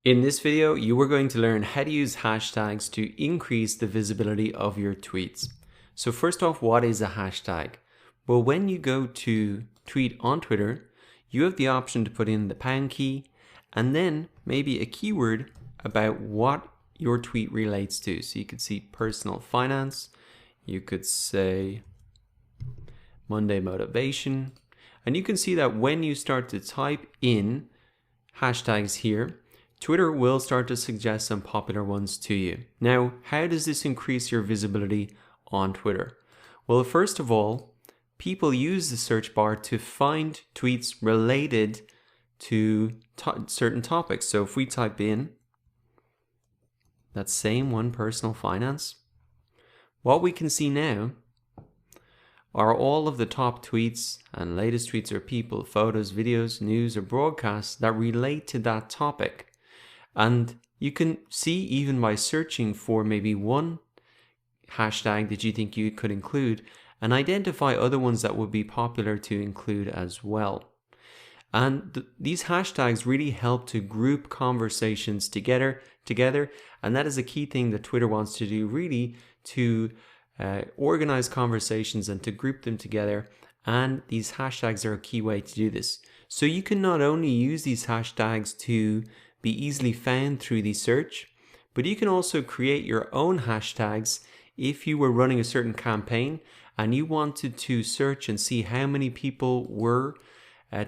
In this video, you are going to learn how to use hashtags to increase the visibility of your tweets. So first off, what is a hashtag? Well, when you go to tweet on Twitter, you have the option to put in the pound key and then maybe a keyword about what your tweet relates to. So you could see personal finance, you could say Monday motivation, and you can see that when you start to type in hashtags here, Twitter will start to suggest some popular ones to you. Now, how does this increase your visibility on Twitter? Well, first of all, people use the search bar to find tweets related to certain topics. So if we type in that same one, personal finance, what we can see now are all of the top tweets and latest tweets or people, photos, videos, news, or broadcasts that relate to that topic. And you can see even by searching for maybe one hashtag that you think you could include and identify other ones that would be popular to include as well. And these hashtags really help to group conversations together, and that is a key thing that Twitter wants to do, really to organize conversations and to group them together. And these hashtags are a key way to do this. So you can not only use these hashtags to be easily found through the search, but you can also create your own hashtags if you were running a certain campaign and you wanted to search and see how many people were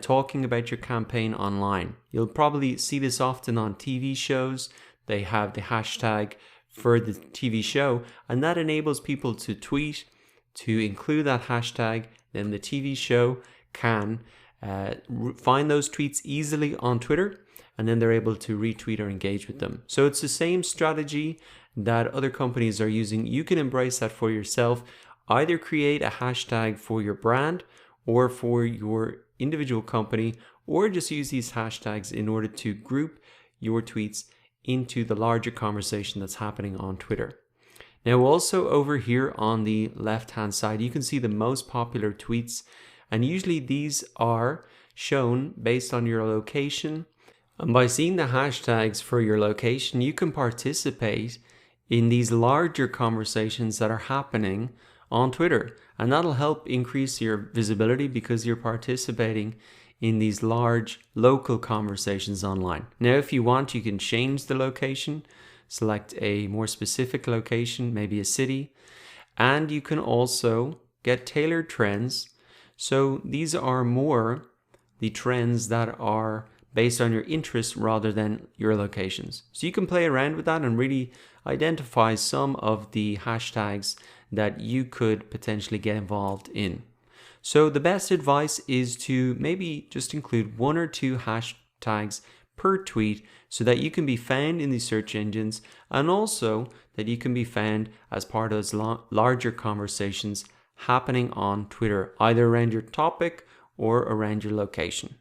talking about your campaign online. You'll probably see this often on TV shows. They have the hashtag for the TV show, and that enables people to tweet to include that hashtag. Then the TV show can find those tweets easily on Twitter, and then they're able to retweet or engage with them. So it's the same strategy that other companies are using. You can embrace that for yourself. Either create a hashtag for your brand or for your individual company, or just use these hashtags in order to group your tweets into the larger conversation that's happening on Twitter. Now also over here on the left hand side, you can see the most popular tweets, and usually these are shown based on your location. And by seeing the hashtags for your location, you can participate in these larger conversations that are happening on Twitter. And that'll help increase your visibility because you're participating in these large local conversations online. Now, if you want, you can change the location, select a more specific location, maybe a city, and you can also get tailored trends. So these are more the trends that are based on your interests rather than your locations. So you can play around with that and really identify some of the hashtags that you could potentially get involved in. So the best advice is to maybe just include 1 or 2 hashtags per tweet so that you can be found in the search engines, and also that you can be found as part of those larger conversations happening on Twitter, either around your topic or around your location.